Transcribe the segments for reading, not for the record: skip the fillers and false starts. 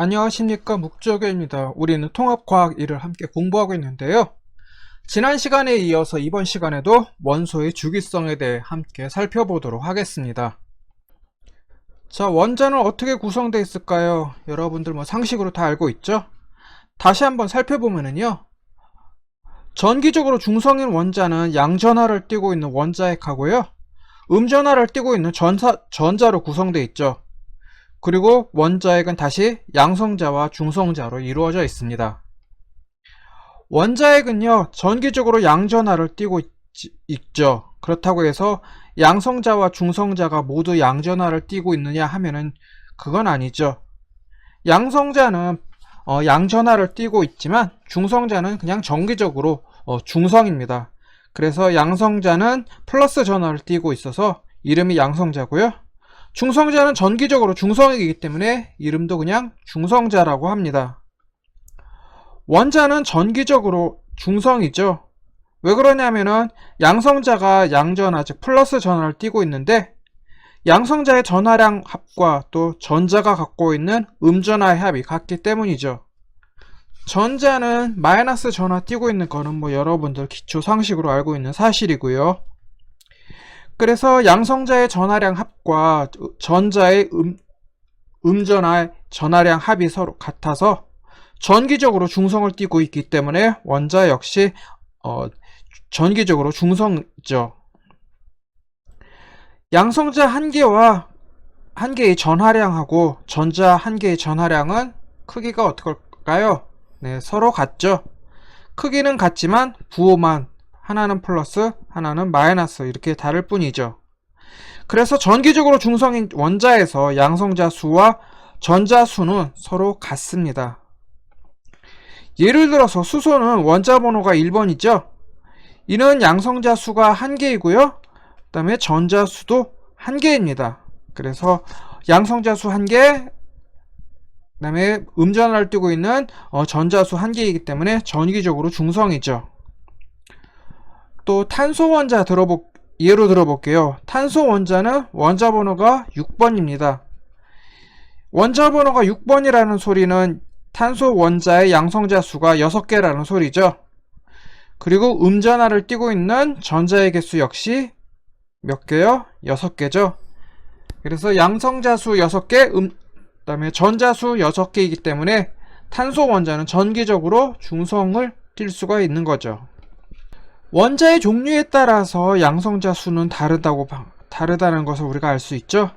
안녕하십니까, 묵조교입니다. 우리는 통합과학 1을 함께 공부하고 있는데요. 지난 시간에 이어서 이번 시간에도 원소의 주기성에 대해 함께 살펴보도록 하겠습니다. 자, 원자는 어떻게 구성되어 있을까요? 여러분들 상식으로 다 알고 있죠? 다시 한번 살펴보면요, 전기적으로 중성인 원자는 양전하를 띠고 있는 원자핵하고요, 음전하를 띠고 있는 전자로 구성되어 있죠. 그리고 원자핵은 다시 양성자와 중성자로 이루어져 있습니다. 원자핵은요, 전기적으로 양전하를 띠고 있죠. 그렇다고 해서 양성자와 중성자가 모두 양전하를 띠고 있느냐 하면은 그건 아니죠. 양성자는 양전하를 띠고 있지만 중성자는 그냥 정기적으로 중성입니다. 그래서 양성자는 플러스 전하를 띠고 있어서 이름이 양성자고요. 중성자는 전기적으로 중성이기 때문에 이름도 그냥 중성자라고 합니다. 원자는 전기적으로 중성이죠. 왜 그러냐면은 양성자가 양전하, 즉 플러스 전하를 띠고 있는데 양성자의 전하량 합과 또 전자가 갖고 있는 음전하의 합이 같기 때문이죠. 전자는 마이너스 전하 띠고 있는 거는 여러분들 기초 상식으로 알고 있는 사실이고요. 그래서 양성자의 전하량 합과 전자의 음전하의 전하량 합이 서로 같아서 전기적으로 중성을 띠고 있기 때문에 원자 역시 전기적으로 중성이죠. 양성자 한 개의 전하량하고 전자 한 개의 전하량은 크기가 어떨까요? 네, 서로 같죠. 크기는 같지만 부호만 하나는 플러스, 하나는 마이너스 이렇게 다를 뿐이죠. 그래서 전기적으로 중성인 원자에서 양성자 수와 전자 수는 서로 같습니다. 예를 들어서 수소는 원자 번호가 1번이죠. 이는 양성자 수가 1개이고요. 그 다음에 전자 수도 1개입니다. 그래서 양성자 수 1개, 그 다음에 음전하를 띠고 있는 전자 수 1개이기 때문에 전기적으로 중성이죠. 또 탄소 원자 예로 들어볼게요. 탄소 원자는 원자 번호가 6번입니다. 원자 번호가 6번이라는 소리는 탄소 원자의 양성자 수가 6개라는 소리죠. 그리고 음전하를 띠고 있는 전자의 개수 역시 몇 개요? 6개죠. 그래서 양성자 수 6개, 그 다음에 전자 수 6개이기 때문에 탄소 원자는 전기적으로 중성을 띌 수가 있는 거죠. 원자의 종류에 따라서 양성자 수는 다르다는 것을 우리가 알 수 있죠.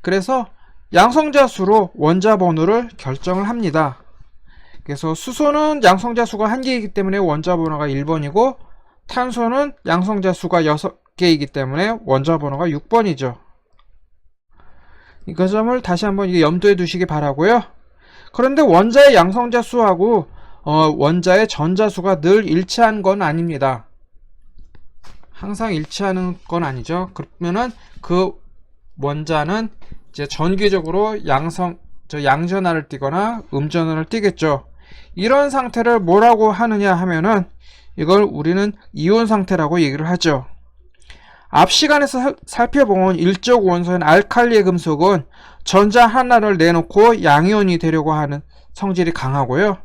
그래서 양성자 수로 원자 번호를 결정을 합니다. 그래서 수소는 양성자 수가 1개이기 때문에 원자 번호가 1번이고 탄소는 양성자 수가 6개이기 때문에 원자 번호가 6번이죠. 이 점을 다시 한번 염두에 두시기 바라고요. 그런데 원자의 양성자 수하고 원자의 전자 수가 늘 일치한 건 아닙니다. 항상 일치하는 건 아니죠. 그러면은 그 원자는 이제 전기적으로 양전하를 띠거나 음전하를 띠겠죠. 이런 상태를 뭐라고 하느냐 하면은 이걸 우리는 이온 상태라고 얘기를 하죠. 앞 시간에서 살펴본 일적 원소인 알칼리의 금속은 전자 하나를 내놓고 양이온이 되려고 하는 성질이 강하고요.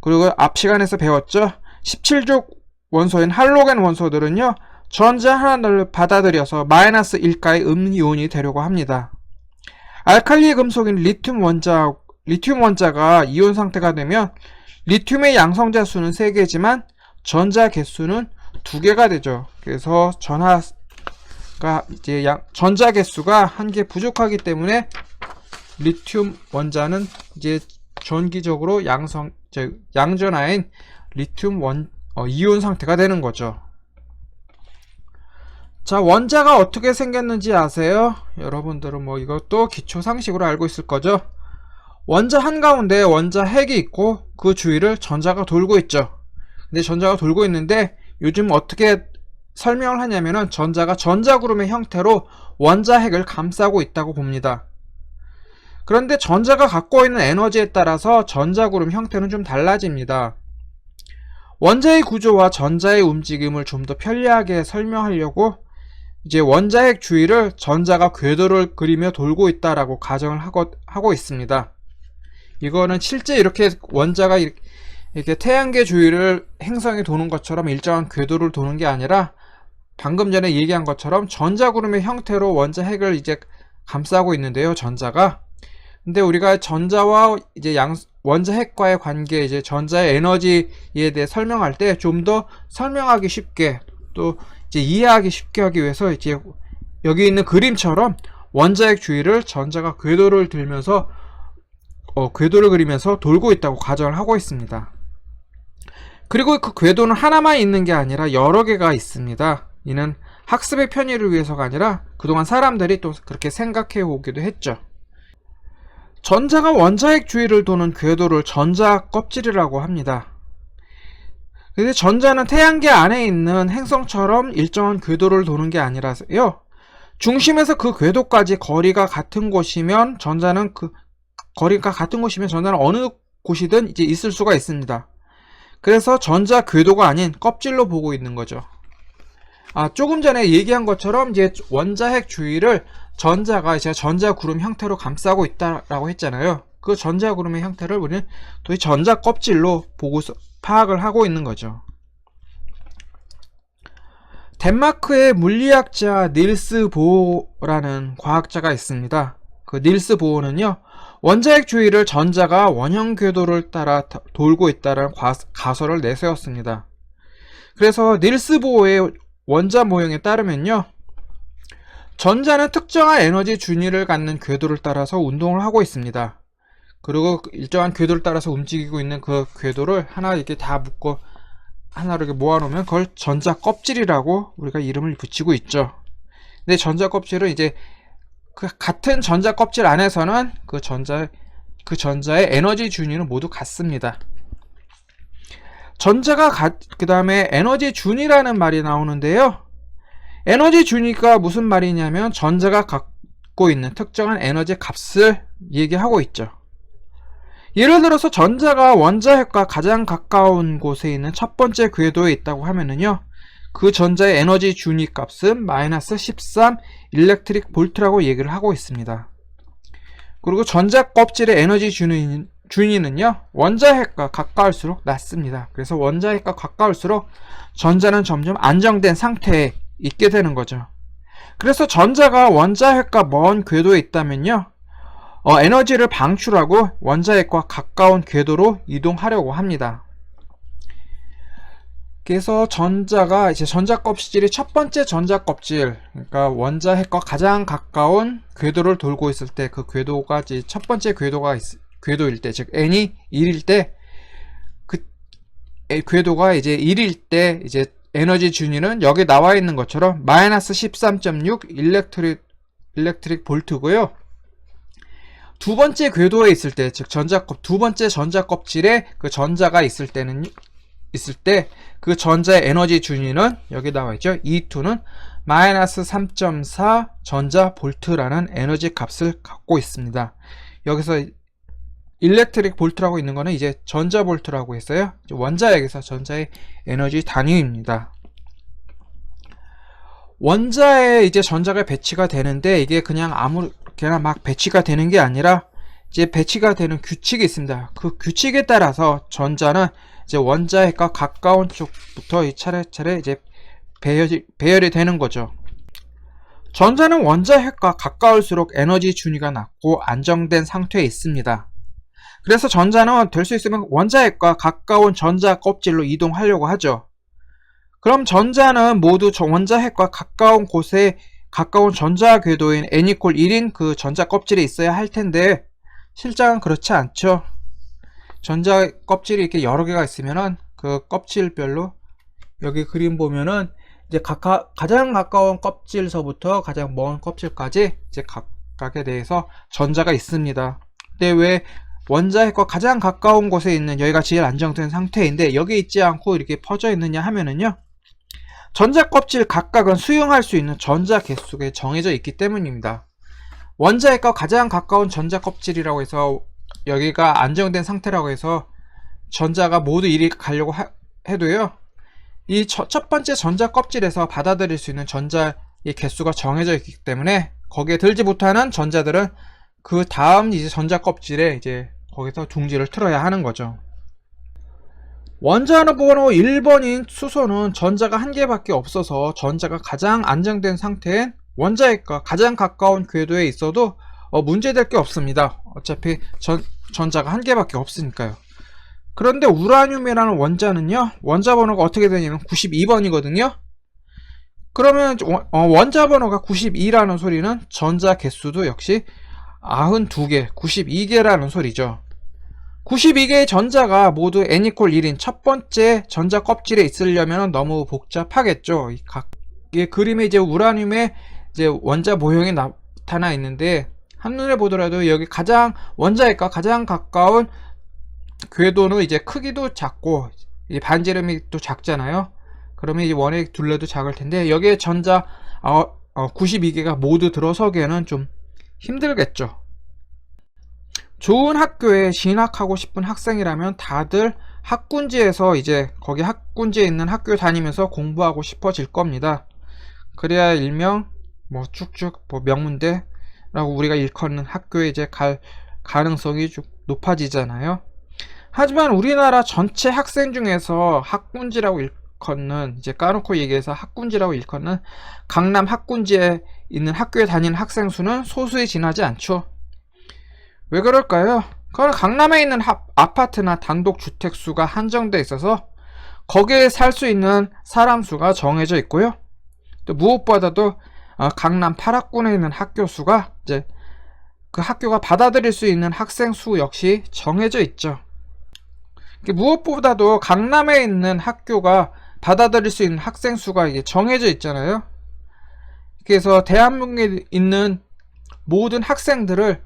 그리고 앞 시간에서 배웠죠. 17족 원소인 할로겐 원소들은요, 전자 하나를 받아들여서 마이너스 1가의 음이온이 되려고 합니다. 알칼리 금속인 리튬 원자가 이온 상태가 되면 리튬의 양성자 수는 3개지만 전자 개수는 2개가 되죠. 그래서 전자 개수가 1개 부족하기 때문에 리튬 원자는 이제 전기적으로 양전하인 리튬 이온 상태가 되는 거죠. 자, 원자가 어떻게 생겼는지 아세요? 여러분들은 이것도 기초 상식으로 알고 있을 거죠. 원자 한가운데 원자 핵이 있고 그 주위를 전자가 돌고 있죠. 근데 전자가 돌고 있는데 요즘 어떻게 설명을 하냐면은 전자가 전자구름의 형태로 원자 핵을 감싸고 있다고 봅니다. 그런데 전자가 갖고 있는 에너지에 따라서 전자구름 형태는 좀 달라집니다. 원자의 구조와 전자의 움직임을 좀 더 편리하게 설명하려고 이제 원자핵 주위를 전자가 궤도를 그리며 돌고 있다라고 가정을 하고 있습니다. 이거는 실제 이렇게 원자가 이렇게 태양계 주위를 행성이 도는 것처럼 일정한 궤도를 도는 게 아니라 방금 전에 얘기한 것처럼 전자구름의 형태로 원자 핵을 이제 감싸고 있는데요, 전자가. 근데 우리가 전자와 이제 원자 핵과의 관계, 이제 전자의 에너지에 대해 설명할 때 좀 더 설명하기 쉽게, 또 이제 이해하기 쉽게 하기 위해서 이제 여기 있는 그림처럼 원자 핵 주위를 전자가 궤도를 들면서 궤도를 그리면서 돌고 있다고 가정을 하고 있습니다. 그리고 그 궤도는 하나만 있는 게 아니라 여러 개가 있습니다. 이는 학습의 편의를 위해서가 아니라 그동안 사람들이 또 그렇게 생각해 오기도 했죠. 전자가 원자핵 주위를 도는 궤도를 전자 껍질이라고 합니다. 근데 전자는 태양계 안에 있는 행성처럼 일정한 궤도를 도는 게 아니라서요, 중심에서 그 궤도까지 거리가 같은 곳이면 전자는 어느 곳이든 이제 있을 수가 있습니다. 그래서 전자 궤도가 아닌 껍질로 보고 있는 거죠. 조금 전에 얘기한 것처럼 이제 원자핵 주위를 전자가 이제 전자구름 형태로 감싸고 있다라고 했잖아요. 그 전자구름의 형태를 우리는 도대체 전자 껍질로 보고서 파악을 하고 있는 거죠. 덴마크의 물리학자 닐스 보어라는 과학자가 있습니다. 그 닐스 보어는요, 원자핵 주위를 전자가 원형 궤도를 따라 돌고 있다는 가설을 내세웠습니다. 그래서 닐스 보어의 원자 모형에 따르면요, 전자는 특정한 에너지 준위를 갖는 궤도를 따라서 운동을 하고 있습니다. 그리고 일정한 궤도를 따라서 움직이고 있는 그 궤도를 하나 이렇게 다 묶어 하나로 이렇게 모아놓으면 그걸 전자 껍질이라고 우리가 이름을 붙이고 있죠. 근데 전자 껍질은 이제 그 같은 전자 껍질 안에서는 그 전자의 에너지 준위는 모두 같습니다. 그 다음에 에너지 준위라는 말이 나오는데요, 에너지 준위가 무슨 말이냐면 전자가 갖고 있는 특정한 에너지 값을 얘기하고 있죠. 예를 들어서 전자가 원자핵과 가장 가까운 곳에 있는 첫 번째 궤도에 있다고 하면은요, 그 전자의 에너지 준위 값은 마이너스 13 일렉트릭 볼트라고 얘기를 하고 있습니다. 그리고 전자 껍질의 에너지 준위는요, 원자핵과 가까울수록 낮습니다. 그래서 원자핵과 가까울수록 전자는 점점 안정된 상태에 있게 되는 거죠. 그래서 전자가 원자핵과 먼 궤도에 있다면요, 에너지를 방출하고 원자핵과 가까운 궤도로 이동하려고 합니다. 그래서 전자가 이제 전자 껍질이 첫 번째 전자 껍질, 그러니까 원자핵과 가장 가까운 궤도를 돌고 있을 때, 그 궤도가 이제 첫 번째 궤도일 때, 즉 n이 1일 때, 그 궤도가 이제 1일 때 이제 에너지 준위는 여기 나와 있는 것처럼 마이너스 13.6 일렉트릭 볼트고요. 두 번째 궤도에 있을 때, 즉 두 번째 전자 껍질에 그 전자가 있을 때 그 전자의 에너지 준위는 여기 나와 있죠. E2는 마이너스 3.4 전자 볼트라는 에너지 값을 갖고 있습니다. 여기서 일렉트릭 볼트라고 있는 거는 이제 전자 볼트라고 했어요. 원자핵에서 전자의 에너지 단위입니다. 원자에 이제 전자가 배치가 되는데, 이게 그냥 아무렇게나 막 배치가 되는 게 아니라 이제 배치가 되는 규칙이 있습니다. 그 규칙에 따라서 전자는 이제 원자핵과 가까운 쪽부터 이 차례차례 이제 배열이 되는 거죠. 전자는 원자핵과 가까울수록 에너지 준위가 낮고 안정된 상태에 있습니다. 그래서 전자는 될 수 있으면 원자핵과 가까운 전자 껍질로 이동하려고 하죠. 그럼 전자는 모두 원자핵과 가까운 곳에 가까운 전자 궤도인 n=1인 그 전자 껍질에 있어야 할 텐데, 실상은 그렇지 않죠. 전자 껍질이 이렇게 여러 개가 있으면은 그 껍질별로 여기 그림 보면은 이제 가장 가까운 껍질서부터 가장 먼 껍질까지 이제 각각에 대해서 전자가 있습니다. 근데 왜 원자핵과 가장 가까운 곳에 있는 여기가 제일 안정된 상태인데 여기 있지 않고 이렇게 퍼져 있느냐 하면은요, 전자 껍질 각각은 수용할 수 있는 전자 개수가 정해져 있기 때문입니다. 원자핵과 가장 가까운 전자 껍질이라고 해서 여기가 안정된 상태라고 해서 전자가 모두 이리 가려고 해도요, 이 첫 번째 전자 껍질에서 받아들일 수 있는 전자의 개수가 정해져 있기 때문에 거기에 들지 못하는 전자들은 그 다음 이제 전자 껍질에 이제 거기서 둥지를 틀어야 하는 거죠. 원자 번호 1번인 수소는 전자가 한 개밖에 없어서 전자가 가장 안정된 상태엔 원자핵과 가장 가까운 궤도에 있어도 문제될 게 없습니다. 어차피 전자가 한 개밖에 없으니까요. 그런데 우라늄이라는 원자는요, 원자 번호가 어떻게 되냐면 92번이거든요. 그러면 원자 번호가 92라는 소리는 전자 개수도 역시 92개, 92개라는 소리죠. 92개의 전자가 모두 n=1인 첫 번째 전자 껍질에 있으려면 너무 복잡하겠죠. 이 그림에 이제 우라늄의 이제 원자 모형이 나타나 있는데, 한눈에 보더라도 여기 가장 원자핵과 가장 가까운 궤도는 이제 크기도 작고 이 반지름이 또 작잖아요. 그러면 이 원핵 둘레도 작을 텐데, 여기에 전자 92개가 모두 들어서기에는 좀 힘들겠죠. 좋은 학교에 진학하고 싶은 학생이라면 다들 학군지에서 이제 거기 학군지에 있는 학교 다니면서 공부하고 싶어질 겁니다. 그래야 일명 뭐 쭉쭉 뭐 명문대라고 우리가 일컫는 학교에 이제 갈 가능성이 좀 높아지잖아요. 하지만 우리나라 전체 학생 중에서 학군지라고 일컫는, 이제 까놓고 얘기해서 학군지라고 일컫는 강남 학군지에 있는 학교에 다니는 학생 수는 소수에 지나지 않죠. 왜 그럴까요? 그건 강남에 있는 아파트나 단독주택 수가 한정돼 있어서 거기에 살 수 있는 사람 수가 정해져 있고요. 또 무엇보다도 강남 8학군에 있는 학교 수가 이제 그 학교가 받아들일 수 있는 학생 수 역시 정해져 있죠. 무엇보다도 강남에 있는 학교가 받아들일 수 있는 학생 수가 이게 정해져 있잖아요. 그래서 대한민국에 있는 모든 학생들을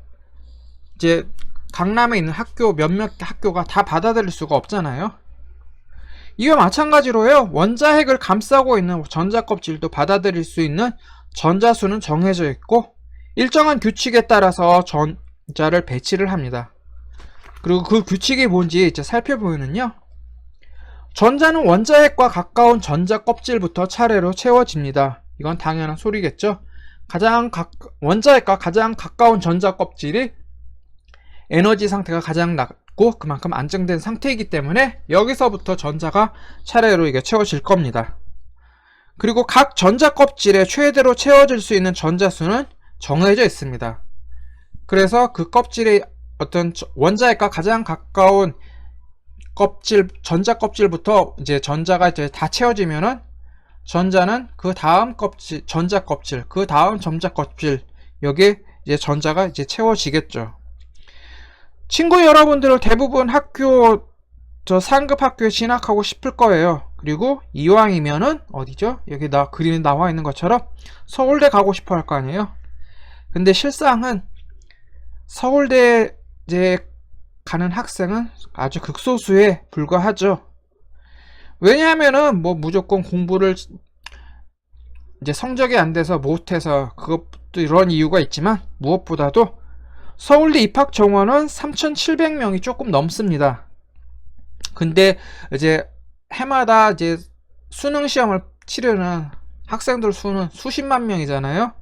이제 강남에 있는 학교 몇몇 학교가 다 받아들일 수가 없잖아요. 이와 마찬가지로요, 원자핵을 감싸고 있는 전자껍질도 받아들일 수 있는 전자수는 정해져 있고 일정한 규칙에 따라서 전자를 배치를 합니다. 그리고 그 규칙이 뭔지 이제 살펴보면요, 전자는 원자핵과 가까운 전자껍질부터 차례로 채워집니다. 이건 당연한 소리겠죠. 원자핵과 가장 가까운 전자껍질이 에너지 상태가 가장 낮고 그만큼 안정된 상태이기 때문에 여기서부터 전자가 차례로 이게 채워질 겁니다. 그리고 각 전자 껍질에 최대로 채워질 수 있는 전자수는 정해져 있습니다. 그래서 그 껍질의 어떤 원자핵과 가장 가까운 전자 껍질부터 이제 전자가 이제 다 채워지면은 전자는 그 다음 전자 껍질, 그 다음 전자 껍질, 여기에 이제 전자가 이제 채워지겠죠. 친구 여러분들은 대부분 상급 학교에 진학하고 싶을 거예요. 그리고 이왕이면은 어디죠? 여기 그림에 나와 있는 것처럼 서울대 가고 싶어 할 거 아니에요. 근데 실상은 서울대 이제 가는 학생은 아주 극소수에 불과하죠. 왜냐하면은 뭐 무조건 공부를 이제 성적이 안 돼서 못해서, 그것도 이런 이유가 있지만 무엇보다도 서울대 입학 정원은 3,700명이 조금 넘습니다. 근데 이제 해마다 이제 수능 시험을 치르는 학생들 수는 수십만 명이잖아요.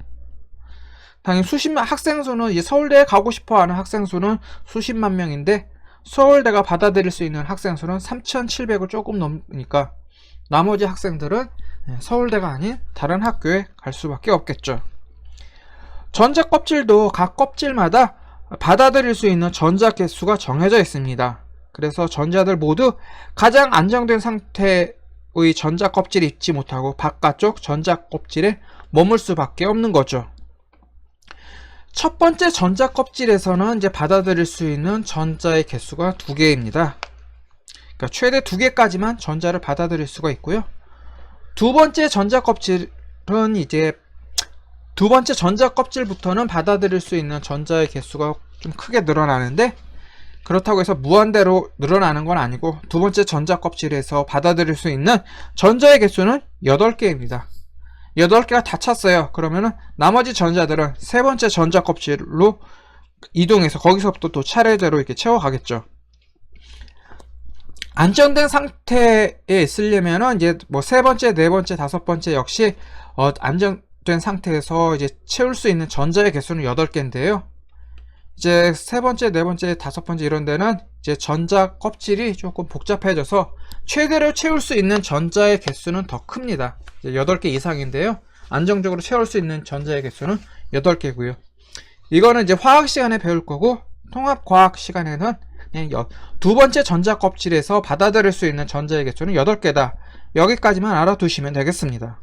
당연히 학생 수는 이제 서울대에 가고 싶어 하는 학생 수는 수십만 명인데 서울대가 받아들일 수 있는 학생 수는 3,700을 조금 넘으니까 나머지 학생들은 서울대가 아닌 다른 학교에 갈 수밖에 없겠죠. 전자 껍질도 각 껍질마다 받아들일 수 있는 전자 개수가 정해져 있습니다. 그래서 전자들 모두 가장 안정된 상태의 전자 껍질이 있지 못하고 바깥쪽 전자 껍질에 머물 수밖에 없는 거죠. 첫 번째 전자 껍질에서는 이제 받아들일 수 있는 전자의 개수가 2개입니다. 그러니까 최대 2개까지만 전자를 받아들일 수가 있고요. 두 번째 전자 껍질은 이제 두 번째 전자 껍질부터는 받아들일 수 있는 전자의 개수가 좀 크게 늘어나는데, 그렇다고 해서 무한대로 늘어나는 건 아니고 두 번째 전자 껍질에서 받아들일 수 있는 전자의 개수는 8개입니다. 8개가 다 찼어요. 그러면은 나머지 전자들은 세 번째 전자 껍질로 이동해서 거기서부터 또 차례대로 이렇게 채워가겠죠. 안정된 상태에 있으려면은 이제 뭐 세 번째, 네 번째, 다섯 번째 역시 안정된 상태에서 이제 채울 수 있는 전자의 개수는 8개인데요. 이제 세 번째, 네 번째, 다섯 번째 이런 데는 이제 전자 껍질이 조금 복잡해져서 최대로 채울 수 있는 전자의 개수는 더 큽니다. 이제 8개 이상인데요. 안정적으로 채울 수 있는 전자의 개수는 8개고요. 이거는 이제 화학 시간에 배울 거고, 통합 과학 시간에는 그냥 두 번째 전자 껍질에서 받아들일 수 있는 전자의 개수는 8개다. 여기까지만 알아두시면 되겠습니다.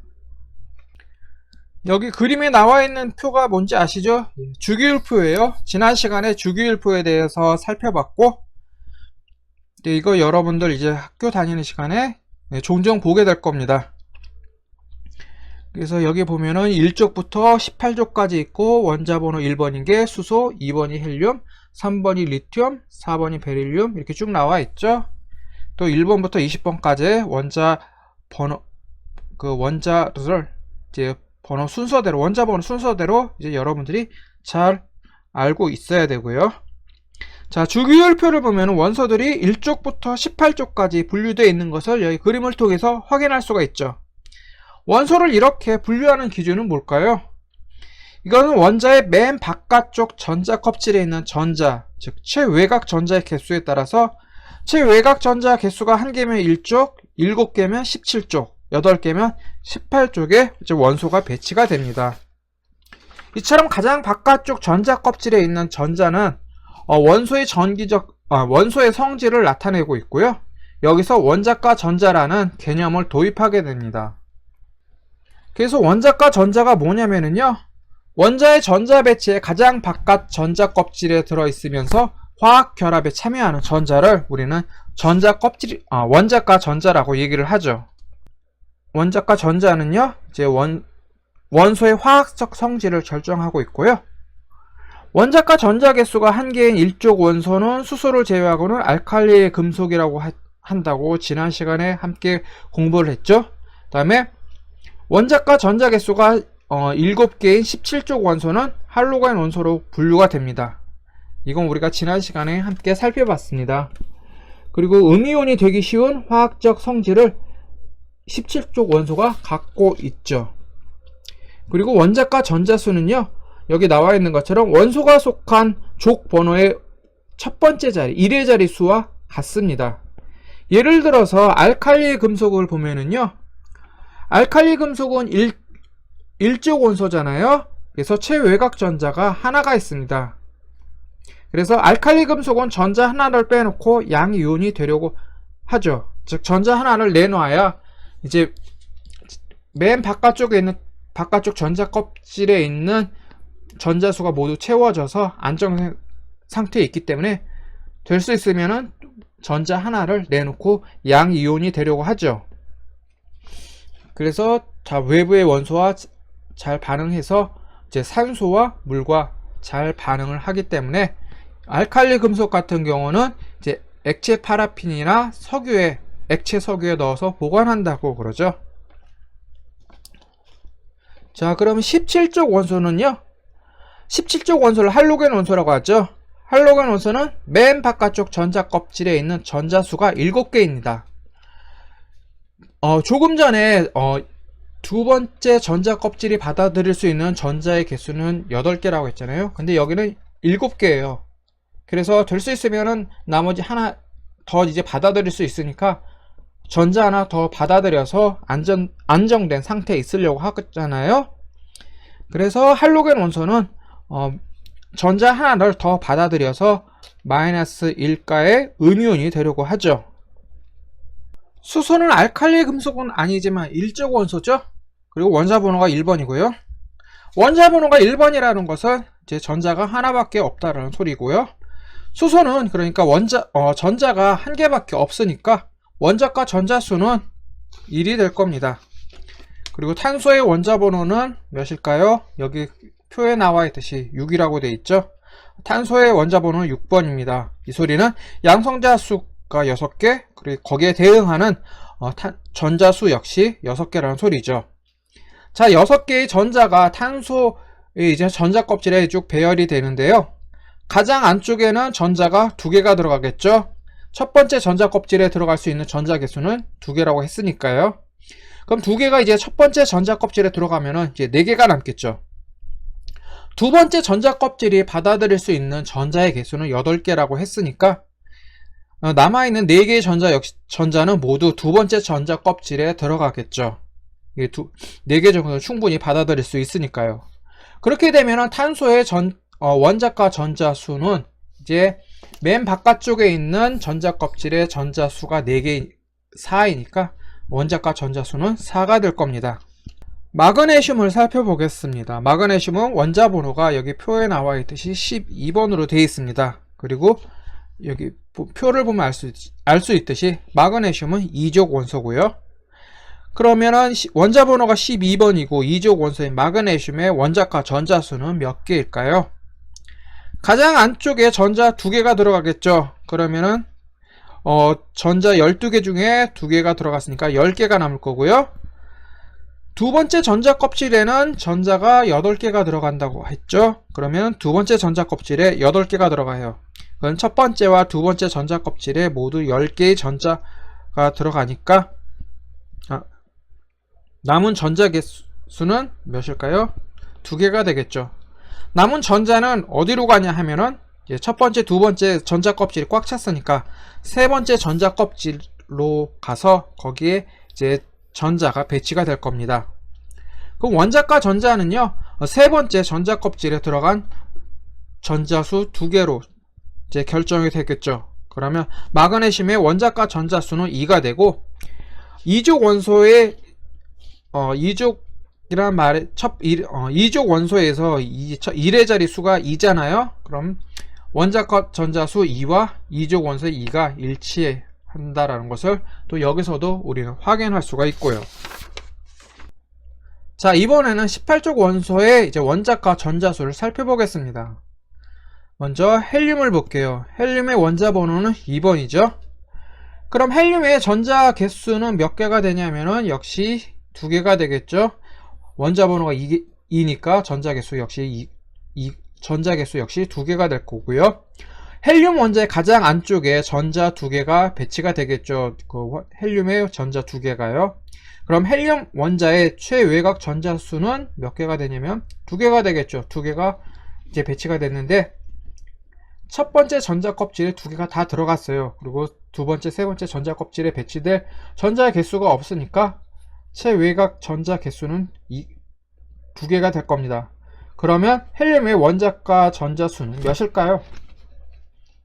여기 그림에 나와 있는 표가 뭔지 아시죠? 주기율표예요. 지난 시간에 주기율표에 대해서 살펴봤고, 이거 여러분들 이제 학교 다니는 시간에 종종 보게 될 겁니다. 그래서 여기 보면은 1족부터 18족까지 있고, 원자번호 1번인 게 수소, 2번이 헬륨, 3번이 리튬, 4번이 베릴륨 이렇게 쭉 나와 있죠. 또 1번부터 20번까지 원자 번호, 원자를 이제 번호 순서대로, 원자 번호 순서대로 이제 여러분들이 잘 알고 있어야 되고요. 자, 주기율표를 보면 원소들이 1족부터 18족까지 분류되어 있는 것을 여기 그림을 통해서 확인할 수가 있죠. 원소를 이렇게 분류하는 기준은 뭘까요? 이거는 원자의 맨 바깥쪽 전자 껍질에 있는 전자, 즉 최외곽 전자의 개수에 따라서 최외곽 전자 개수가 1개면 1족, 7개면 17족, 8개면 18쪽에 이제 원소가 배치가 됩니다. 이처럼 가장 바깥쪽 전자 껍질에 있는 전자는 원소의 원소의 성질을 나타내고 있고요. 여기서 원자과 전자라는 개념을 도입하게 됩니다. 그래서 원자과 전자가 뭐냐면요, 원자의 전자 배치에 가장 바깥 전자 껍질에 들어있으면서 화학 결합에 참여하는 전자를 우리는 원자과 전자라고 얘기를 하죠. 원자과 전자는요, 이제 원소의 화학적 성질을 결정하고 있고요. 원자과 전자 개수가 1개인 1족 원소는 수소를 제외하고는 알칼리 금속이라고 한다고 지난 시간에 함께 공부를 했죠. 그 다음에 원자과 전자 개수가 7개인 17족 원소는 할로겐 원소로 분류가 됩니다. 이건 우리가 지난 시간에 함께 살펴봤습니다. 그리고 음이온이 되기 쉬운 화학적 성질을 17족 원소가 갖고 있죠. 그리고 원자과 전자수는요, 여기 나와 있는 것처럼 원소가 속한 족 번호의 첫 번째 자리, 1의 자리 수와 같습니다. 예를 들어서 알칼리 금속을 보면은요, 알칼리 금속은 1족 원소잖아요. 그래서 최외곽 전자가 하나가 있습니다. 그래서 알칼리 금속은 전자 하나를 빼놓고 양이온이 되려고 하죠. 즉 전자 하나를 내놔야 이제 맨 바깥쪽에 있는 바깥쪽 전자 껍질에 있는 전자수가 모두 채워져서 안정 상태에 있기 때문에 될 수 있으면은 전자 하나를 내놓고 양이온이 되려고 하죠. 그래서 외부의 원소와 잘 반응해서 이제 산소와 물과 잘 반응을 하기 때문에 알칼리 금속 같은 경우는 이제 액체 파라핀이나 액체 석유에 넣어서 보관한다고 그러죠. 자, 그럼 17족 원소는요, 17족 원소를 할로겐 원소라고 하죠. 할로겐 원소는 맨 바깥쪽 전자 껍질에 있는 전자수가 7개입니다. 조금 전에 두 번째 전자 껍질이 받아들일 수 있는 전자의 개수는 8개라고 했잖아요. 근데 여기는 7개예요. 그래서 될 수 있으면은 나머지 하나 더 이제 받아들일 수 있으니까 전자 하나 더 받아들여서 안정된 상태에 있으려고 하잖아요. 그래서 할로겐 원소는 전자 하나를 더 받아들여서 마이너스 1가의 음이온이 되려고 하죠. 수소는 알칼리 금속은 아니지만 1족 원소죠. 그리고 원자 번호가 1번이고요. 원자 번호가 1번이라는 것은 이제 전자가 하나밖에 없다라는 소리고요. 수소는 그러니까 전자가 1개밖에 없으니까 원자과 전자수는 1이 될 겁니다. 그리고 탄소의 원자 번호는 몇일까요? 여기 표에 나와 있듯이 6이라고 되어 있죠. 탄소의 원자 번호는 6번입니다. 이 소리는 양성자 수가 6개, 그리고 거기에 대응하는 전자수 역시 6개라는 소리죠. 자, 6개의 전자가 탄소의 이제 전자 껍질에 쭉 배열이 되는데요. 가장 안쪽에는 전자가 2개가 들어가겠죠. 첫 번째 전자 껍질에 들어갈 수 있는 전자 개수는 2개라고 했으니까요. 그럼 2개가 이제 첫 번째 전자 껍질에 들어가면은 이제 4개가 남겠죠. 두 번째 전자 껍질이 받아들일 수 있는 전자의 개수는 8개라고 했으니까 남아있는 4개의 전자는 모두 두 번째 전자 껍질에 들어가겠죠. 4개 정도는 충분히 받아들일 수 있으니까요. 그렇게 되면 탄소의 원자과 전자 수는 이제 맨 바깥쪽에 있는 전자 껍질의 전자 수가 4개, 4이니까 원자과 전자 수는 4가 될 겁니다. 마그네슘을 살펴보겠습니다. 마그네슘은 원자 번호가 여기 표에 나와 있듯이 12번으로 되어 있습니다. 그리고 여기 표를 보면 알 수 있듯이 마그네슘은 2족 원소고요. 그러면은 원자 번호가 12번이고 2족 원소인 마그네슘의 원자과 전자수는 몇 개일까요? 가장 안쪽에 전자 2개가 들어가겠죠. 그러면은 전자 12개 중에 2개가 들어갔으니까 10개가 남을 거고요. 두 번째 전자 껍질에는 전자가 8개가 들어간다고 했죠. 그러면 두 번째 전자 껍질에 8개가 들어가요. 그럼 첫 번째와 두 번째 전자 껍질에 모두 10개의 전자가 들어가니까 남은 전자 개수는 몇일까요? 2개가 되겠죠. 남은 전자는 어디로 가냐 하면은 첫 번째, 두 번째 전자 껍질이 꽉 찼으니까 세 번째 전자 껍질로 가서 거기에 이제 전자가 배치가 될 겁니다. 그럼 원자과 전자는요, 세 번째 전자 껍질에 들어간 전자수 2개로 이제 결정이 되겠죠. 그러면 마그네슘의 원자과 전자수는 2가 되고 2족 원소의 2족이란 말에 2족 원소에서 1의 자리 수가 2잖아요. 그럼 원자과 전자수 2와 2족 원소의 2가 일치한다라는 것을 또 여기서도 우리는 확인할 수가 있고요. 자, 이번에는 18족 원소의 이제 원자과 전자수를 살펴보겠습니다. 먼저 헬륨을 볼게요. 헬륨의 원자 번호는 2번이죠. 그럼 헬륨의 전자 개수는 몇 개가 되냐면은 역시 2개가 되겠죠. 원자 번호가 2니까 전자 개수 역시 2개가 될 거고요. 헬륨 원자의 가장 안쪽에 전자 2개가 배치가 되겠죠. 그 헬륨의 전자 2개가요. 그럼 헬륨 원자의 최외곽 전자 수는 몇 개가 되냐면 2개가 되겠죠. 2개가 이제 배치가 됐는데 첫 번째 전자 껍질에 2개가 다 들어갔어요. 그리고 두 번째, 세 번째 전자 껍질에 배치될 전자의 개수가 없으니까 최외곽 전자 개수는 2개가 될 겁니다. 그러면 헬륨의 원자과 전자 수는 몇일까요?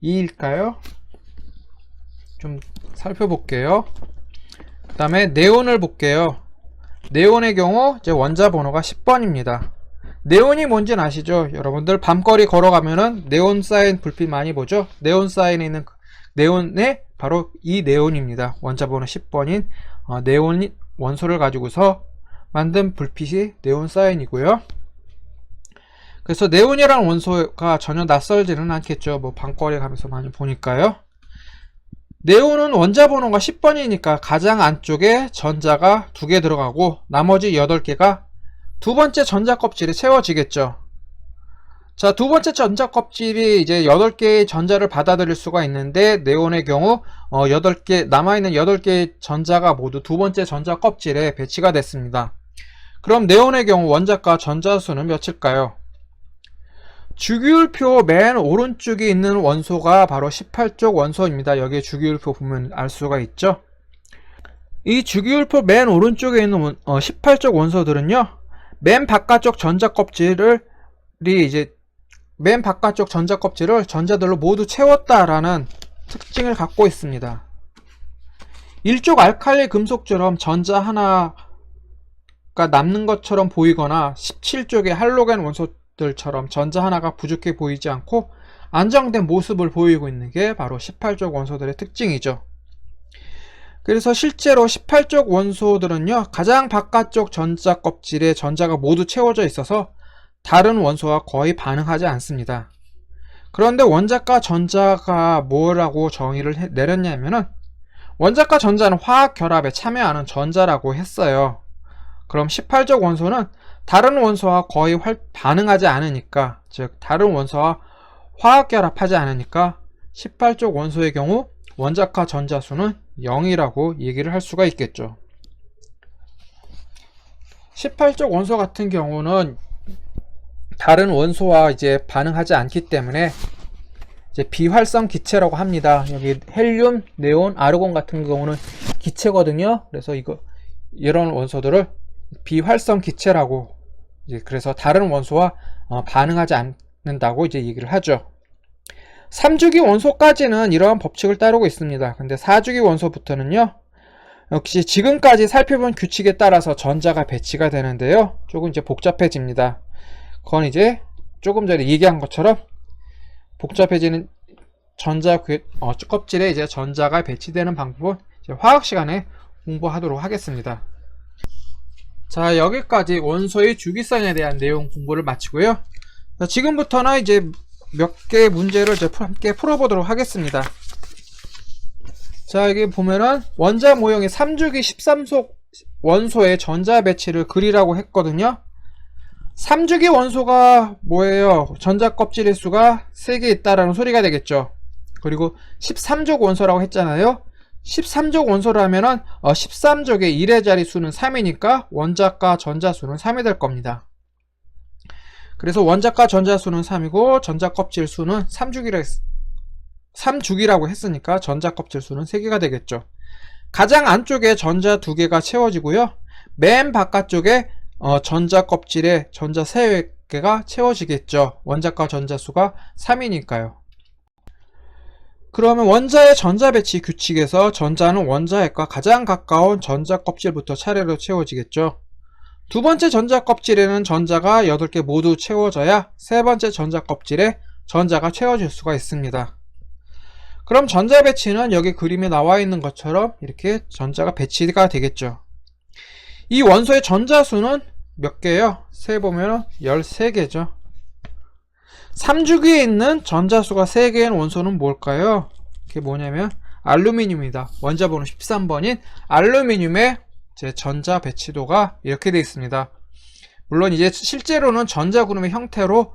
2일까요? 좀 살펴볼게요. 그 다음에 네온을 볼게요. 네온의 경우 이제 원자 번호가 10번입니다. 네온이 뭔지는 아시죠? 여러분들 밤거리 걸어가면은 네온 사인 불빛 많이 보죠? 네온 사인에 있는 네온의 바로 이 네온입니다. 원자 번호 10번인 네온 원소를 가지고서 만든 불빛이 네온 사인이고요. 그래서 네온이라는 원소가 전혀 낯설지는 않겠죠. 뭐 밤거리 가면서 많이 보니까요. 네온은 원자 번호가 10번이니까 가장 안쪽에 전자가 2개 들어가고 나머지 8개가 두 번째 전자 껍질에 채워지겠죠. 자, 두 번째 전자 껍질이 이제 8개의 전자를 받아들일 수가 있는데 네온의 경우 8개 남아있는 8개의 전자가 모두 두 번째 전자 껍질에 배치가 됐습니다. 그럼 네온의 경우 원자과 전자수는 몇일까요? 주기율표 맨 오른쪽에 있는 원소가 바로 18족 원소입니다. 여기에 주기율표 보면 알 수가 있죠. 이 주기율표 맨 오른쪽에 있는 18족 원소들은요, 맨 바깥쪽 전자 껍질을 전자들로 모두 채웠다라는 특징을 갖고 있습니다. 1족 알칼리 금속처럼 전자 하나가 남는 것처럼 보이거나 17족의 할로겐 원소들처럼 전자 하나가 부족해 보이지 않고 안정된 모습을 보이고 있는 게 바로 18족 원소들의 특징이죠. 그래서 실제로 18족 원소들은요, 가장 바깥쪽 전자 껍질에 전자가 모두 채워져 있어서 다른 원소와 거의 반응하지 않습니다. 그런데 원자과 전자가 뭐라고 정의를 내렸냐면은 원자과 전자는 화학 결합에 참여하는 전자라고 했어요. 그럼 18족 원소는 다른 원소와 거의 반응하지 않으니까, 즉 다른 원소와 화학 결합하지 않으니까 18족 원소의 경우 원자과 전자수는 0이라고 얘기를 할 수가 있겠죠. 18족 원소 같은 경우는 다른 원소와 이제 반응하지 않기 때문에 이제 비활성 기체라고 합니다. 여기 헬륨, 네온, 아르곤 같은 경우는 기체거든요. 그래서 이런 원소들을 비활성 기체라고, 이제 그래서 다른 원소와 반응하지 않는다고 이제 얘기를 하죠. 3주기 원소까지는 이러한 법칙을 따르고 있습니다. 근데 4주기 원소부터는요, 역시 지금까지 살펴본 규칙에 따라서 전자가 배치가 되는데요, 조금 이제 복잡해집니다. 그건 이제 조금 전에 얘기한 것처럼 복잡해지는 껍질에 이제 전자가 배치되는 방법은 이제 화학 시간에 공부하도록 하겠습니다. 자, 여기까지 원소의 주기성에 대한 내용 공부를 마치고요. 자, 지금부터는 이제 몇 개의 문제를 이제 함께 풀어보도록 하겠습니다. 자, 여기 보면은 원자 모형의 3주기 13속 원소의 전자 배치를 그리라고 했거든요. 3주기 원소가 뭐예요? 전자 껍질의 수가 3개 있다라는 소리가 되겠죠. 그리고 13족 원소라고 했잖아요. 13족 원소라면은 13족의 1의 자리 수는 3이니까 원자과 전자 수는 3이 될 겁니다. 그래서 원자과 전자 수는 3이고 전자 껍질 수는 3주기라고 했으니까 전자 껍질 수는 3개가 되겠죠. 가장 안쪽에 전자 2개가 채워지고요. 맨 바깥쪽에 전자 껍질에 전자 3개가 채워지겠죠. 원자과 전자 수가 3이니까요. 그러면 원자의 전자 배치 규칙에서 전자는 원자핵과 가장 가까운 전자 껍질부터 차례로 채워지겠죠. 두 번째 전자 껍질에는 전자가 8개 모두 채워져야 세 번째 전자 껍질에 전자가 채워질 수가 있습니다. 그럼 전자 배치는 여기 그림에 나와 있는 것처럼 이렇게 전자가 배치가 되겠죠. 이 원소의 전자 수는 몇 개예요? 세보면 13개죠. 3주기에 있는 전자수가 3개인 원소는 뭘까요? 그게 뭐냐면 알루미늄입니다. 원자 번호 13번인 알루미늄의 제 전자 배치도가 이렇게 되어 있습니다. 물론 이제 실제로는 전자구름의 형태로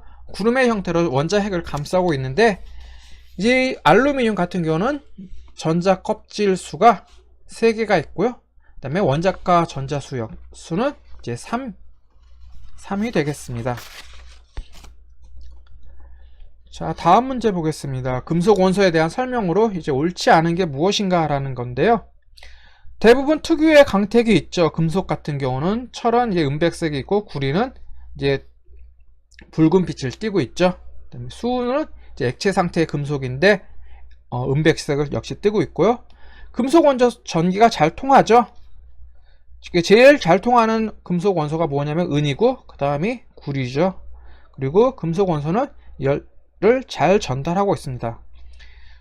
원자핵을 감싸고 있는데, 이제 알루미늄 같은 경우는 전자 껍질 수가 3개가 있고요. 그 다음에 원자과 전자 수는 이제 3이 되겠습니다. 자, 다음 문제 보겠습니다. 금속 원소에 대한 설명으로 이제 옳지 않은 게 무엇인가 라는 건데요. 대부분 특유의 강택이 있죠. 금속 같은 경우는 철은 이제 은백색이 있고 구리는 이제 붉은 빛을 띠고 있죠. 그다음에 수는 이제 액체 상태의 금속인데 은백색을 역시 띠고 있고요. 금속 원소 전기가 잘 통하죠. 제일 잘 통하는 금속 원소가 뭐냐면 은이고, 그 다음이 구리죠. 그리고 금속 원소는 열을 잘 전달하고 있습니다.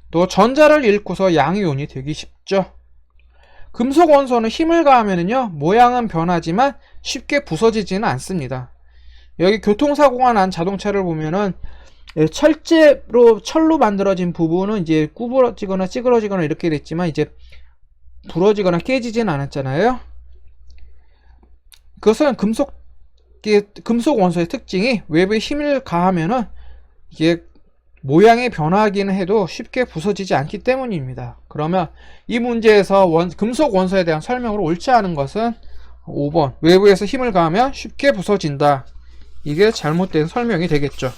또 전자를 잃고서 양이온이 되기 쉽죠. 금속 원소는 힘을 가하면은요, 모양은 변하지만 쉽게 부서지지는 않습니다. 여기 교통사고가 난 자동차를 보면은 철로 만들어진 부분은 이제 구부러지거나 찌그러지거나 이렇게 됐지만 이제 부러지거나 깨지지는 않았잖아요. 그것은 금속 원소의 특징이 외부에 힘을 가하면은 이게 모양이 변하기는 해도 쉽게 부서지지 않기 때문입니다. 그러면 이 문제에서 금속 원소에 대한 설명으로 옳지 않은 것은 5번, 외부에서 힘을 가하면 쉽게 부서진다. 이게 잘못된 설명이 되겠죠.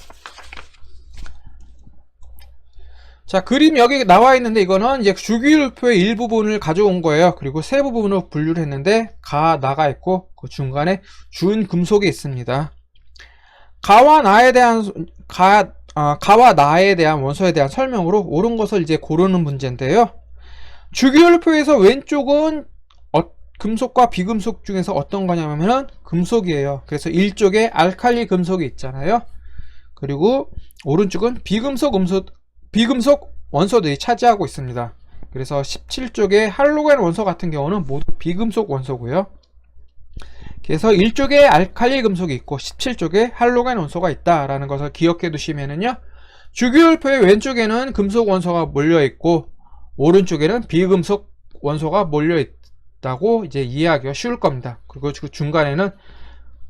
자, 그림 여기 나와 있는데 이거는 이제 주기율표의 일부분을 가져온 거예요. 그리고 세 부분으로 분류를 했는데 가, 나가 있고 그 중간에 준 금속이 있습니다. 가와 나에 대한 원소에 대한 설명으로 옳은 것을 이제 고르는 문제인데요. 주기율표에서 왼쪽은 금속과 비금속 중에서 어떤 거냐면은 금속이에요. 그래서 1쪽에 알칼리 금속이 있잖아요. 그리고 오른쪽은 비금속 원소들이 차지하고 있습니다. 그래서 17쪽에 할로겐 원소 같은 경우는 모두 비금속 원소고요. 그래서 1쪽에 알칼리 금속이 있고 17쪽에 할로겐 원소가 있다라는 것을 기억해 두시면은요, 주기율표의 왼쪽에는 금속 원소가 몰려 있고 오른쪽에는 비금속 원소가 몰려 있다고 이제 이해하기가 쉬울 겁니다. 그리고 그 중간에는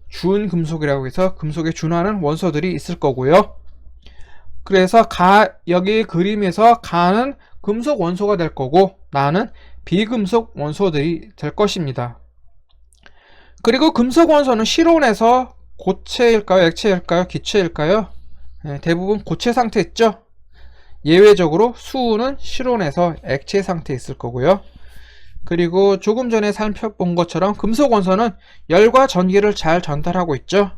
준금속이라고 해서 금속에 준하는 원소들이 있을 거고요. 그래서 여기 그림에서 가는 금속 원소가 될 거고 나는 비금속 원소들이 될 것입니다. 그리고 금속 원소는 실온에서 고체일까요? 액체일까요? 기체일까요? 대부분 고체 상태 있죠? 예외적으로 수은은 실온에서 액체 상태에 있을 거고요. 그리고 조금 전에 살펴본 것처럼 금속 원소는 열과 전기를 잘 전달하고 있죠.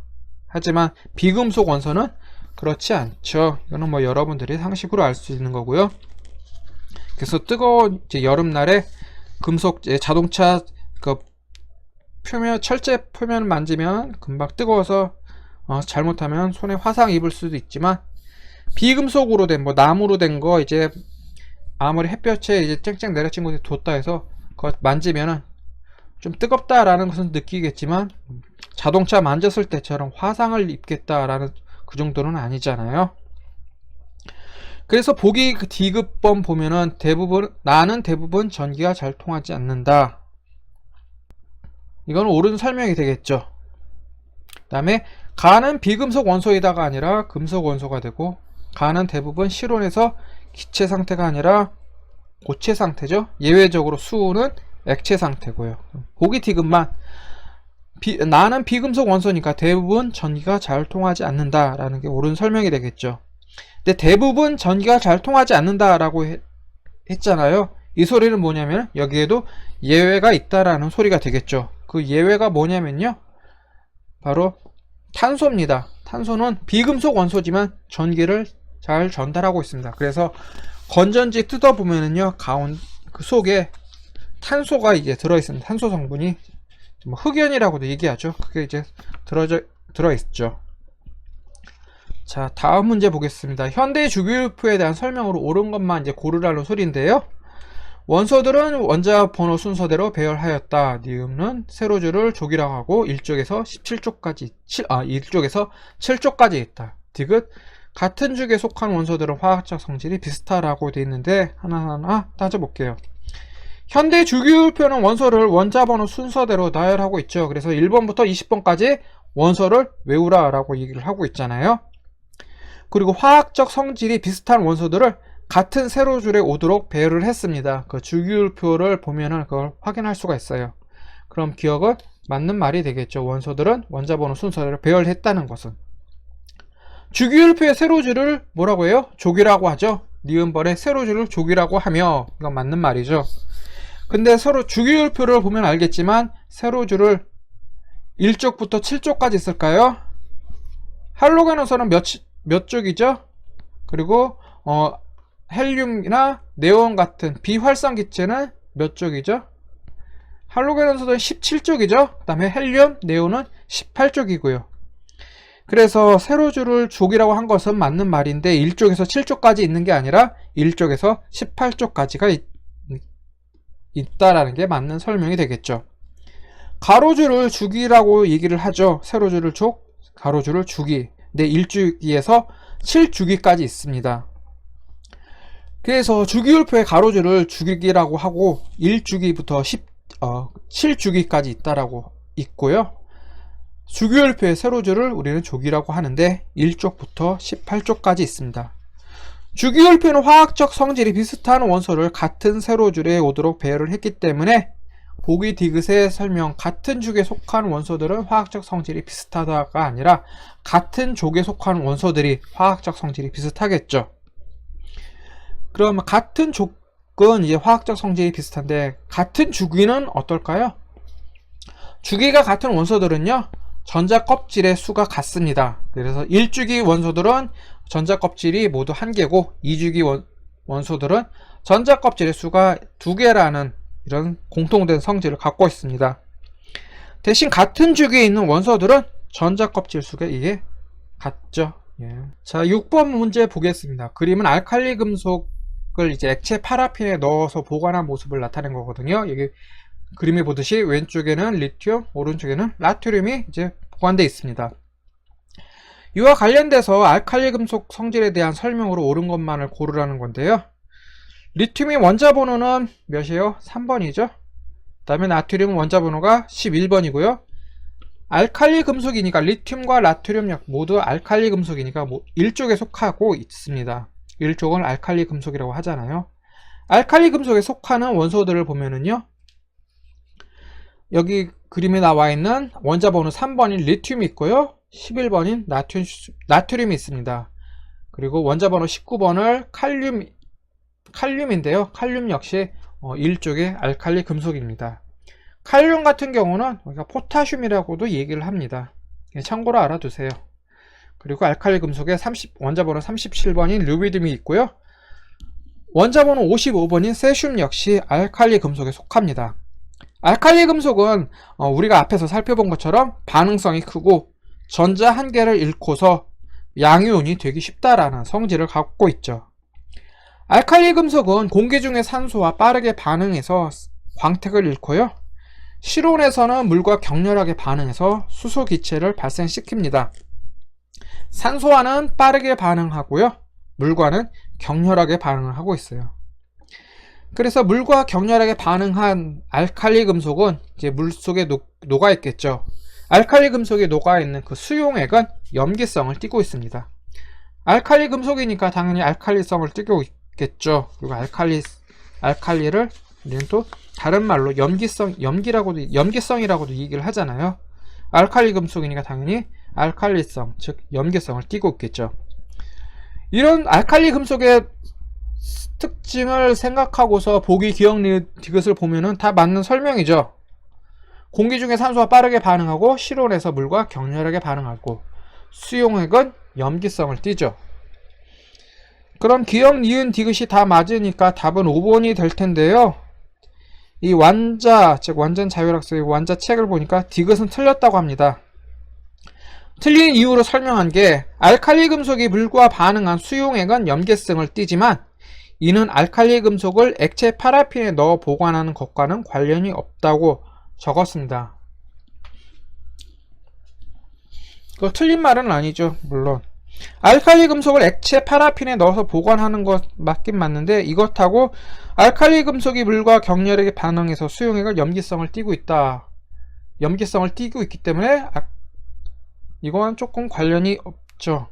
하지만 비금속 원소는 그렇지 않죠. 이거는 뭐 여러분들이 상식으로 알 수 있는 거고요. 그래서 뜨거운 이제 여름날에 금속 자동차 그 표면, 철제 표면 만지면 금방 뜨거워서 잘못하면 손에 화상 입을 수도 있지만, 비금속으로 된 뭐 나무로 된 거 이제 아무리 햇볕에 이제 쨍쨍 내려친 곳에 뒀다 해서 그거 만지면은 좀 뜨겁다라는 것은 느끼겠지만, 자동차 만졌을 때처럼 화상을 입겠다라는 그 정도는 아니잖아요. 그래서 보기 그 D급번 보면은 나는 대부분 전기가 잘 통하지 않는다. 이건 옳은 설명이 되겠죠. 그 다음에 가는 비금속 원소이다가 아니라 금속 원소가 되고, 가는 대부분 실온에서 기체 상태가 아니라 고체 상태죠. 예외적으로 수은은 액체 상태고요. 보기 D급만 나는 비금속 원소니까 대부분 전기가 잘 통하지 않는다라는 게 옳은 설명이 되겠죠. 근데 대부분 전기가 잘 통하지 않는다라고 했잖아요. 이 소리는 뭐냐면 여기에도 예외가 있다라는 소리가 되겠죠. 그 예외가 뭐냐면요, 바로 탄소입니다. 탄소는 비금속 원소지만 전기를 잘 전달하고 있습니다. 그래서 건전지 뜯어보면은요, 그 속에 탄소가 이제 들어있습니다. 탄소 성분이 흑연이라고도 얘기하죠. 그게 이제 들어있죠. 자, 다음 문제 보겠습니다. 현대의 주기율표에 대한 설명으로 옳은 것만 이제 고르라는 소리인데요. 원소들은 원자 번호 순서대로 배열하였다. 니은은 세로줄을 족이라고 하고 1쪽에서 7쪽까지 있다. 디귿 같은 죽에 속한 원소들은 화학적 성질이 비슷하라고 되어 있는데 하나하나 따져볼게요. 현대 주기율표는 원소를 원자 번호 순서대로 나열하고 있죠. 그래서 1번부터 20번까지 원소를 외우라 라고 얘기를 하고 있잖아요. 그리고 화학적 성질이 비슷한 원소들을 같은 세로줄에 오도록 배열을 했습니다. 그 주기율표를 보면은 그걸 확인할 수가 있어요. 그럼 기억은 맞는 말이 되겠죠. 원소들은 원자 번호 순서대로 배열했다는 것은. 주기율표의 세로줄을 뭐라고 해요? 족이라고 하죠. 니은벌의 세로줄을 족이라고 하며, 이건 맞는 말이죠. 근데 서로 주기율표를 보면 알겠지만 세로줄을 1쪽부터 7쪽까지 있을까요? 할로겐원소는 몇 쪽이죠? 그리고 헬륨이나 네온 같은 비활성 기체는 몇 쪽이죠? 할로겐원소는 17쪽이죠. 그 다음에 헬륨, 네온은 18쪽이고요. 그래서 세로줄을 족이라고 한 것은 맞는 말인데 1쪽에서 7쪽까지 있는 게 아니라 1쪽에서 18쪽까지가 있다라는 게 맞는 설명이 되겠죠. 가로줄을 주기라고 얘기를 하죠. 세로줄을 족, 가로줄을 주기. 근데 1주기에서 7주기까지 있습니다. 그래서 주기율표의 가로줄을 주기라고 하고 1주기부터 7주기까지 있다라고 있고요. 주기율표의 세로줄을 우리는 족이라고 하는데 1쪽부터 18쪽까지 있습니다. 주기율표는 화학적 성질이 비슷한 원소를 같은 세로줄에 오도록 배열을 했기 때문에 보기 디귿의 설명, 같은 족에 속한 원소들은 화학적 성질이 비슷하다가 아니라 같은 족에 속한 원소들이 화학적 성질이 비슷하겠죠. 그럼 같은 족은 이제 화학적 성질이 비슷한데 같은 주기는 어떨까요? 주기가 같은 원소들은요, 전자 껍질의 수가 같습니다. 그래서 1주기 원소들은 전자 껍질이 모두 1개고 2주기 원소들은 전자 껍질의 수가 2개라는 이런 공통된 성질을 갖고 있습니다. 대신 같은 주기에 있는 원소들은 전자 껍질 수가 이게 같죠. 자, 6번 문제 보겠습니다. 그림은 알칼리 금속을 이제 액체 파라핀에 넣어서 보관한 모습을 나타낸 거거든요. 여기 그림에 보듯이 왼쪽에는 리튬, 오른쪽에는 나트륨이 이제 보관되어 있습니다. 이와 관련돼서 알칼리 금속 성질에 대한 설명으로 옳은 것만을 고르라는 건데요. 리튬의 원자 번호는 몇이에요? 3번이죠. 그 다음에 나트륨 원자 번호가 11번이고요. 알칼리 금속이니까 리튬과 나트륨 모두 알칼리 금속이니까 1쪽에 속하고 있습니다. 1쪽은 알칼리 금속이라고 하잖아요. 알칼리 금속에 속하는 원소들을 보면은요, 여기 그림에 나와 있는 원자 번호 3번인 리튬이 있고요. 11번인 나트륨이 있습니다. 그리고 원자 번호 19번을 칼륨인데요. 칼륨 역시 일종의 알칼리 금속입니다. 칼륨 같은 경우는 우리가 포타슘이라고도 얘기를 합니다. 참고로 알아두세요. 그리고 알칼리 금속에 원자 번호 37번인 르비듐이 있고요. 원자 번호 55번인 세슘 역시 알칼리 금속에 속합니다. 알칼리 금속은 우리가 앞에서 살펴본 것처럼 반응성이 크고 전자 한 개를 잃고서 양이온이 되기 쉽다라는 성질을 갖고 있죠. 알칼리 금속은 공기 중의 산소와 빠르게 반응해서 광택을 잃고요. 실온에서는 물과 격렬하게 반응해서 수소 기체를 발생시킵니다. 산소와는 빠르게 반응하고요. 물과는 격렬하게 반응을 하고 있어요. 그래서 물과 격렬하게 반응한 알칼리 금속은 이제 물 속에 녹아 있겠죠. 알칼리 금속에 녹아 있는 그 수용액은 염기성을 띠고 있습니다. 알칼리 금속이니까 당연히 알칼리성을 띠고 있겠죠. 그리고 알칼리를 우리는 또 다른 말로 염기성이라고도 얘기를 하잖아요. 알칼리 금속이니까 당연히 알칼리성, 즉 염기성을 띠고 있겠죠. 이런 알칼리 금속의 특징을 생각하고서 보기, 기억, 니은, 디귿을 보면은 다 맞는 설명이죠. 공기 중에 산소와 빠르게 반응하고 실온에서 물과 격렬하게 반응하고 수용액은 염기성을 띠죠. 그럼 기억, 니은, 디귿이 다 맞으니까 답은 5번이 될 텐데요. 이 완자, 즉 완전 자율학습의 완자 책을 보니까 디귿은 틀렸다고 합니다. 틀린 이유로 설명한 게 알칼리 금속이 물과 반응한 수용액은 염기성을 띠지만 이는 알칼리 금속을 액체 파라핀에 넣어 보관하는 것과는 관련이 없다고 적었습니다. 그 틀린 말은 아니죠. 물론 알칼리 금속을 액체 파라핀에 넣어서 보관하는 것 맞긴 맞는데 이것하고 알칼리 금속이 물과 격렬하게 반응해서 수용액을 염기성을 띠고 있기 때문에 이건 조금 관련이 없죠.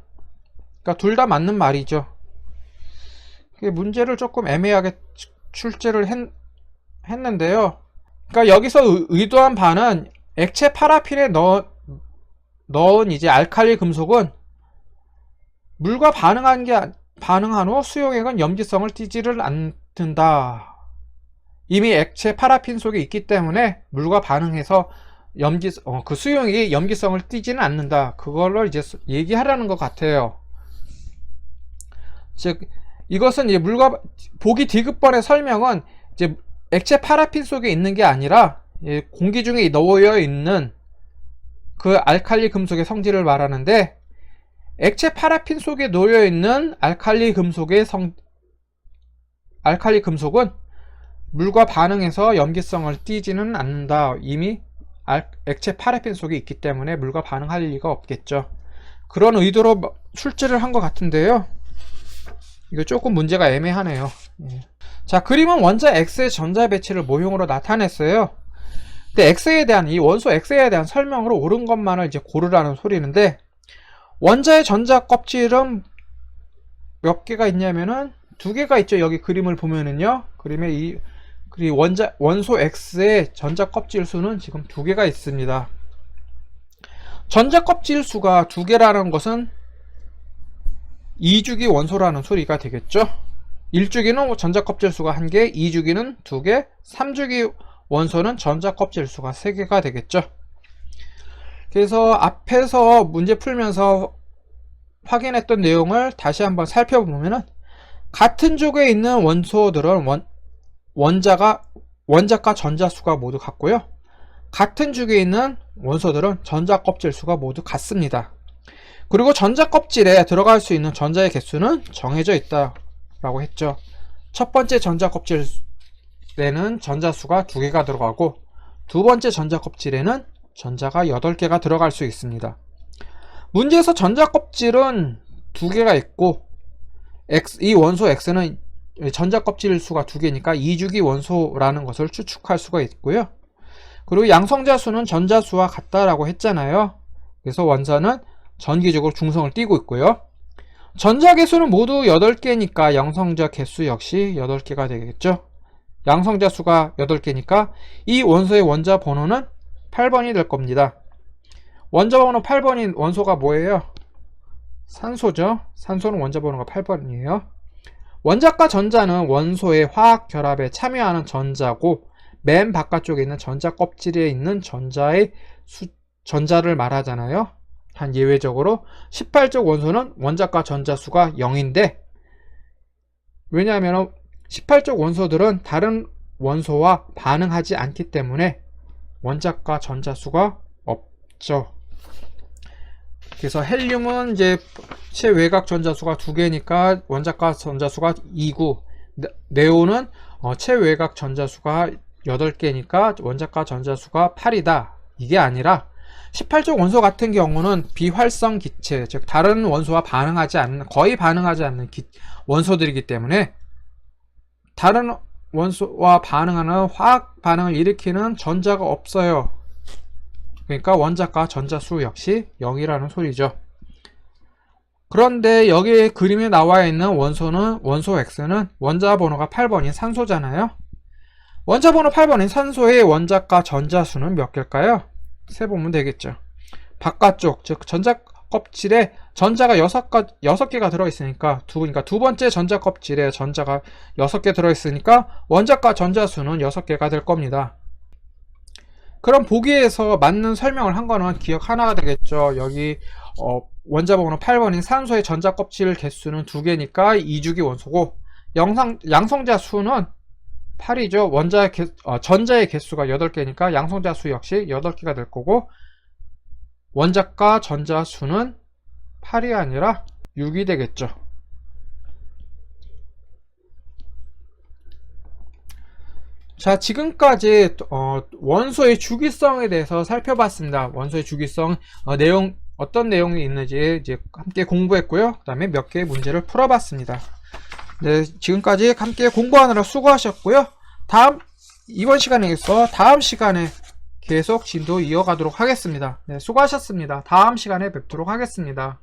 그러니까 둘 다 맞는 말이죠. 문제를 조금 애매하게 출제를 했는데요. 그러니까 여기서 의도한 바는 액체 파라핀에 넣은 이제 알칼리 금속은 물과 반응한 후 수용액은 염기성을 띠지를 않는다. 이미 액체 파라핀 속에 있기 때문에 물과 반응해서 그 수용액이 염기성을 띠지는 않는다. 그걸로 이제 얘기하라는 것 같아요. 즉, 이것은 이제 보기 디귿번의 설명은 이제 액체 파라핀 속에 있는 게 아니라 공기 중에 놓여 있는 그 알칼리 금속의 성질을 말하는데 액체 파라핀 속에 놓여 있는 알칼리 금속은 물과 반응해서 염기성을 띠지는 않는다. 이미 액체 파라핀 속에 있기 때문에 물과 반응할 리가 없겠죠. 그런 의도로 출제를 한 것 같은데요. 이거 조금 문제가 애매하네요. 자, 그림은 원자 X의 전자 배치를 모형으로 나타냈어요. 근데 이 원소 X에 대한 설명으로 옳은 것만을 이제 고르라는 소리인데 원자의 전자 껍질은 몇 개가 있냐면은 2개가 있죠. 여기 그림을 보면은요. 그림에 원소 X의 전자 껍질 수는 지금 2개가 있습니다. 전자 껍질 수가 2개라는 것은 2주기 원소라는 소리가 되겠죠. 1주기는 전자 껍질 수가 1개, 2주기는 2개, 3주기 원소는 전자 껍질 수가 3개가 되겠죠. 그래서 앞에서 문제 풀면서 확인했던 내용을 다시 한번 살펴보면은 같은 족에 있는 원소들은 원자과 전자수가 모두 같고요. 같은 족에 있는 원소들은 전자 껍질 수가 모두 같습니다. 그리고 전자 껍질에 들어갈 수 있는 전자의 개수는 정해져 있다라고 했죠. 첫 번째 전자 껍질에는 전자수가 2개가 들어가고 두 번째 전자 껍질에는 전자가 8개가 들어갈 수 있습니다. 문제에서 전자 껍질은 2개가 있고 이 원소 X는 전자 껍질 수가 2개니까 2주기 원소라는 것을 추측할 수가 있고요. 그리고 양성자 수는 전자수와 같다라고 했잖아요. 그래서 원자는 전기적으로 중성을 띠고 있고요. 전자 개수는 모두 8개니까 양성자 개수 역시 8개가 되겠죠. 양성자 수가 8개니까 이 원소의 원자 번호는 8번이 될 겁니다. 원자 번호 8번인 원소가 뭐예요? 산소죠. 산소는 원자 번호가 8번이에요. 원자과 전자는 원소의 화학 결합에 참여하는 전자고, 맨 바깥쪽에 있는 전자 껍질에 있는 전자를 말하잖아요. 한 예외적으로 18쪽 원소는 원자과 전자 수가 0인데, 왜냐하면 18쪽 원소들은 다른 원소와 반응하지 않기 때문에 원자과 전자 수가 없죠. 그래서 헬륨은 이제 최외곽 전자수가 2개니까 원자과 전자수가 2고, 네온은 최외곽 전자수가 8개니까 원자과 전자수가 8이다. 이게 아니라 18쪽 원소 같은 경우는 비활성 기체, 즉 다른 원소와 반응하지 않는, 거의 반응하지 않는 원소들이기 때문에 다른 원소와 반응하는 화학 반응을 일으키는 전자가 없어요. 그러니까 원자과 전자수 역시 0이라는 소리죠. 그런데 여기 그림에 나와 있는 원소 X는 원자 번호가 8번인 산소잖아요. 원자 번호 8번인 산소의 원자과 전자수는 몇 개일까요? 세보면 되겠죠. 바깥쪽, 즉 전자 껍질에 전자가 6개가 들어있으니까 그러니까 두 번째 전자 껍질에 전자가 6개 들어있으니까 원자과 전자수는 6개가 될 겁니다. 그럼 보기에서 맞는 설명을 한 거는 기억 하나가 되겠죠. 여기 원자 번호 8번인 산소의 전자 껍질 개수는 2개니까 2주기 원소고, 양성자 수는 8이죠. 전자의 개수가 8개니까 양성자 수 역시 8개가 될 거고, 원자과 전자 수는 8이 아니라 6이 되겠죠. 자, 지금까지 원소의 주기성에 대해서 살펴봤습니다. 원소의 주기성 어떤 내용이 있는지 이제 함께 공부했고요. 그 다음에 몇 개의 문제를 풀어봤습니다. 네, 지금까지 함께 공부하느라 수고하셨고요. 이번 시간에서 다음 시간에 계속 진도 이어가도록 하겠습니다. 네, 수고하셨습니다. 다음 시간에 뵙도록 하겠습니다.